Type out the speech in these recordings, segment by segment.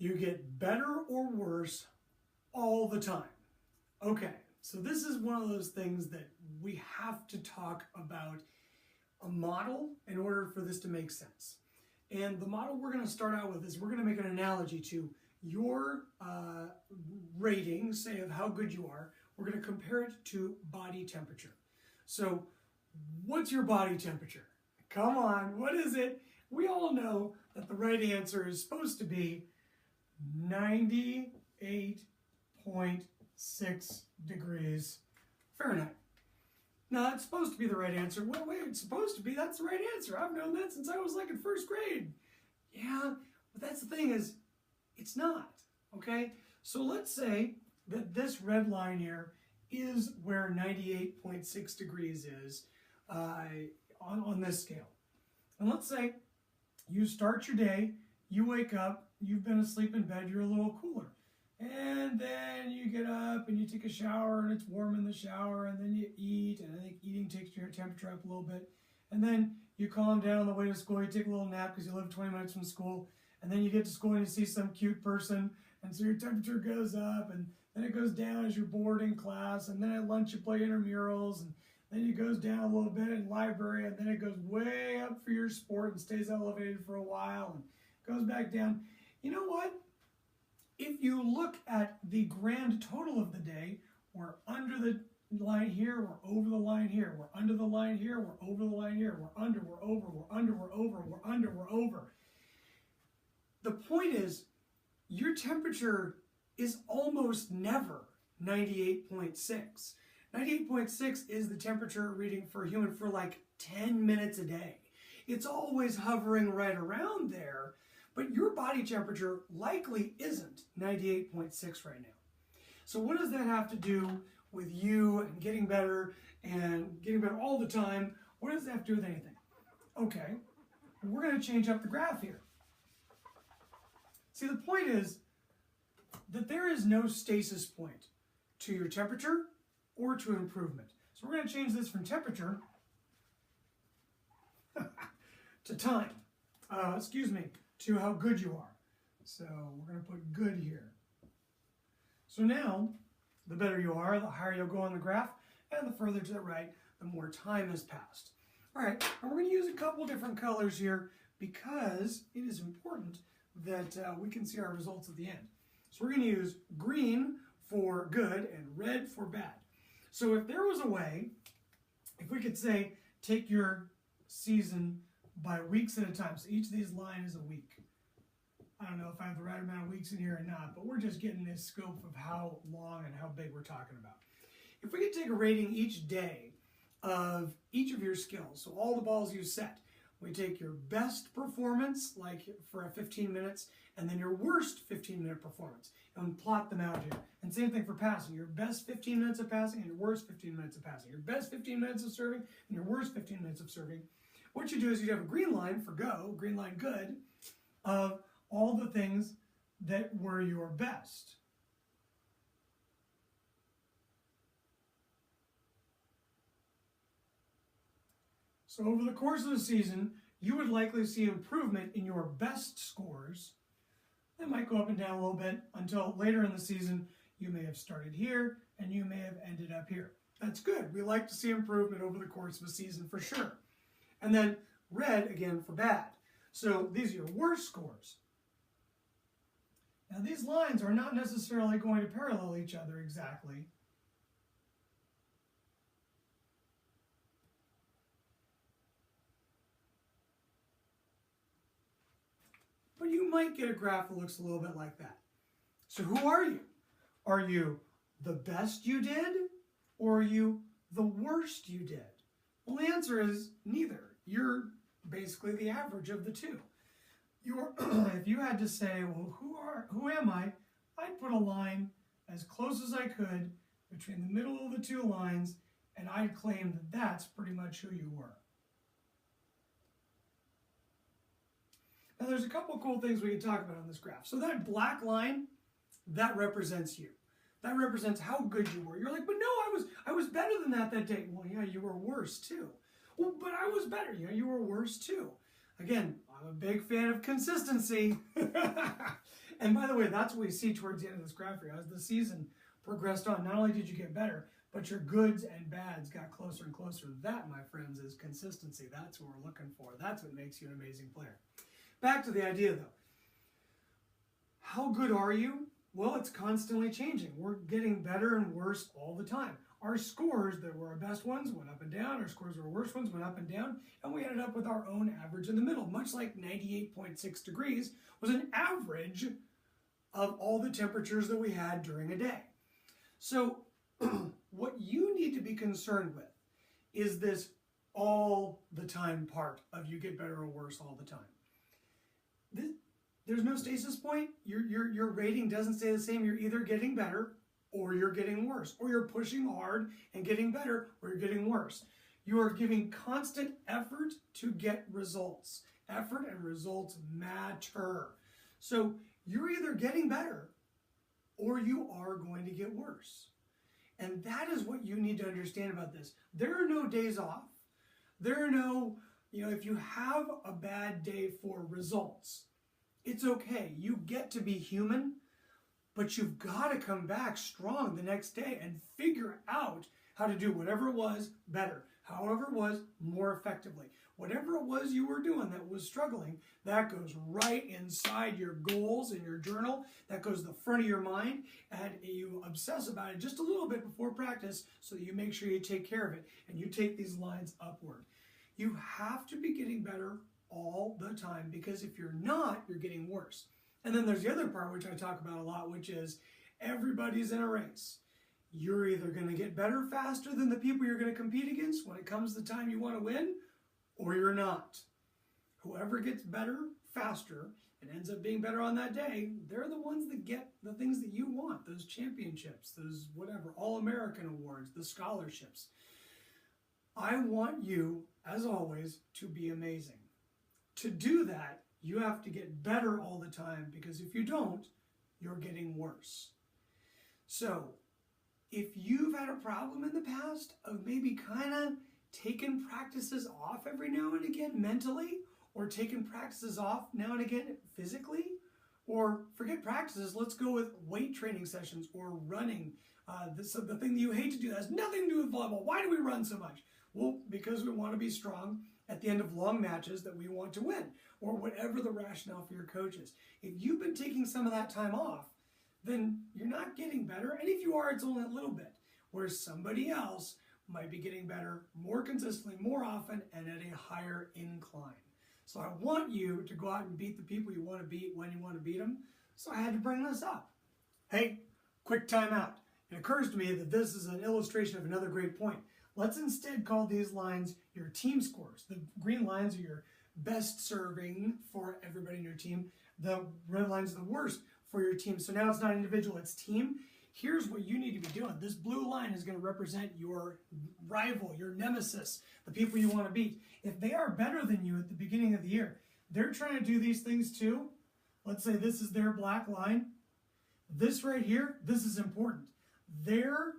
You get better or worse all the time. Okay, so this is one of those things that we have to talk about a model in order for this to make sense. And the model we're going to start out with is we're going to make an analogy to your rating, say, of how good you are. We're going to compare it to body temperature. So what's your body temperature? Come on, what is it? We all know that the right answer is supposed to be 98.6 degrees Fahrenheit. Now, that's supposed to be the right answer. Well, wait, it's supposed to be. That's the right answer. I've known that since I was like in first grade. Yeah, but that's the thing is, it's not, okay? So let's say that this red line here is where 98.6 degrees is on this scale. And let's say you start your day, you wake up, you've been asleep in bed, you're a little cooler. And then you get up and you take a shower and it's warm in the shower, and then you eat, and I think eating takes your temperature up a little bit. And then you calm down on the way to school, you take a little nap because you live 20 minutes from school, and then you get to school and you see some cute person, and so your temperature goes up, and then it goes down as you're bored in class, and then at lunch you play intramurals, and then it goes down a little bit in library, and then it goes way up for your sport and stays elevated for a while and goes back down. You know what? If you look at the grand total of the day, we're under the line here, we're over the line here, we're under the line here, we're over the line here, we're under, we're over, we're under, we're over, we're under, we're over. The point is, your temperature is almost never 98.6. 98.6 is the temperature reading for a human for like 10 minutes a day. It's always hovering right around there, but your body temperature likely isn't 98.6 right now. So what does that have to do with you and getting better all the time? What does that have to do with anything? Okay, we're going to change up the graph here. See, the point is that there is no stasis point to your temperature or to improvement. So we're going to change this from temperature to time. To how good you are. So we're going to put good here. So now, the better you are, the higher you'll go on the graph, and the further to the right, the more time has passed. All right, and we're going to use a couple different colors here because it is important that we can see our results at the end. So we're going to use green for good and red for bad. So if there was a way, if we could say, take your season by weeks at a time. So each of these lines is a week. I don't know if I have the right amount of weeks in here or not, but we're just getting this scope of how long and how big we're talking about. If we could take a rating each day of each of your skills, so all the balls you set, we take your best performance, like for 15 minutes, and then your worst 15-minute performance, and plot them out here. And same thing for passing. Your best 15 minutes of passing and your worst 15 minutes of passing. Your best 15 minutes of serving and your worst 15 minutes of serving. What you do is you have a green line for go, green line good, of all the things that were your best. So over the course of the season, you would likely see improvement in your best scores. They might go up and down a little bit until later in the season, you may have started here and you may have ended up here. That's good. We like to see improvement over the course of a season for sure. And then red, again, for bad. So these are your worst scores. Now these lines are not necessarily going to parallel each other exactly. But you might get a graph that looks a little bit like that. So who are you? Are you the best you did, or are you the worst you did? Well, the answer is neither. You're basically the average of the two. If you had to say, well, who am I? I'd put a line as close as I could between the middle of the two lines, and I'd claim that that's pretty much who you were. Now, there's a couple cool things we can talk about on this graph. So that black line, that represents you. That represents how good you were. You're like, but no, I was better than that day. Well, yeah, you were worse too. Well, but I was better. Yeah, you were worse too. Again, I'm a big fan of consistency. And by the way, that's what we see towards the end of this graph here. As the season progressed on, not only did you get better, but your goods and bads got closer and closer. That, my friends, is consistency. That's what we're looking for. That's what makes you an amazing player. Back to the idea, though. How good are you? Well, it's constantly changing. We're getting better and worse all the time. Our scores that were our best ones went up and down. Our scores that were worst ones went up and down. And we ended up with our own average in the middle. Much like 98.6 degrees was an average of all the temperatures that we had during a day. So what you need to be concerned with is this all the time part of you get better or worse all the time. There's no stasis point. Your rating doesn't stay the same. You're either getting better or you're getting worse, or you're pushing hard and getting better, or you're getting worse. You are giving constant effort to get results. Effort and results matter. So you're either getting better or you are going to get worse. And that is what you need to understand about this. There are no days off. There are no, if you have a bad day for results, it's okay. You get to be human. But you've got to come back strong the next day and figure out how to do whatever it was better, however it was more effectively. Whatever it was you were doing that was struggling, that goes right inside your goals in your journal. That goes to the front of your mind, and you obsess about it just a little bit before practice so that you make sure you take care of it and you take these lines upward. You have to be getting better all the time, because if you're not, you're getting worse. And then there's the other part, which I talk about a lot, which is everybody's in a race. You're either going to get better faster than the people you're going to compete against when it comes to the time you want to win, or you're not. Whoever gets better faster and ends up being better on that day, they're the ones that get the things that you want, those championships, those whatever, All-American awards, the scholarships. I want you, as always, to be amazing. To do that, you have to get better all the time, because if you don't, you're getting worse. So, if you've had a problem in the past of maybe kind of taking practices off every now and again mentally, or taking practices off now and again physically, or forget practices, let's go with weight training sessions or running. The thing that you hate to do that has nothing to do with volleyball. Why do we run so much? Well, because we want to be strong at the end of long matches that we want to win, or whatever the rationale for your coach is. If you've been taking some of that time off, then you're not getting better. And if you are, it's only a little bit, where somebody else might be getting better more consistently, more often, and at a higher incline. So I want you to go out and beat the people you want to beat when you want to beat them. So I had to bring this up. Hey, quick time out. It occurs to me that this is an illustration of another great point. Let's instead call these lines your team scores. The green lines are your best serving for everybody in your team. The red lines are the worst for your team. So now it's not individual, it's team. Here's what you need to be doing. This blue line is going to represent your rival, your nemesis, the people you want to beat. If they are better than you at the beginning of the year, they're trying to do these things too. Let's say this is their black line. This right here, this is important. Their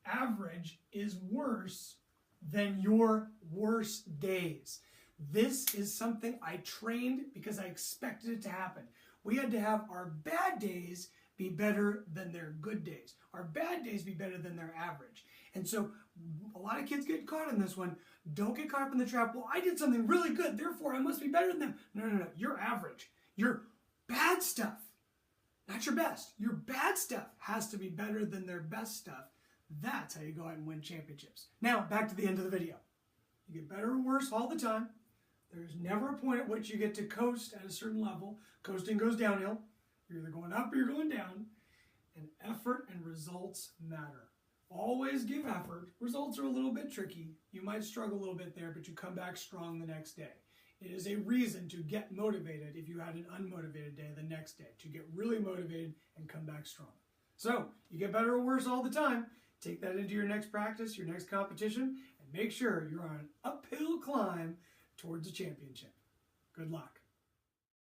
average is worse than your worst days. This is something I trained because I expected it to happen. We had to have our bad days be better than their good days. Our bad days be better than their average. And so a lot of kids get caught in this one. Don't get caught up in the trap. Well, I did something really good, therefore I must be better than them. No. Your average. Your bad stuff, not your best. Your bad stuff has to be better than their best stuff. That's how you go out and win championships. Now, back to the end of the video. You get better or worse all the time. There's never a point at which you get to coast at a certain level. Coasting goes downhill. You're either going up or you're going down. And effort and results matter. Always give effort. Results are a little bit tricky. You might struggle a little bit there, but you come back strong the next day. It is a reason to get motivated if you had an unmotivated day the next day, to get really motivated and come back strong. So, you get better or worse all the time. Take that into your next practice, your next competition, and make sure you're on an uphill climb towards a championship. Good luck.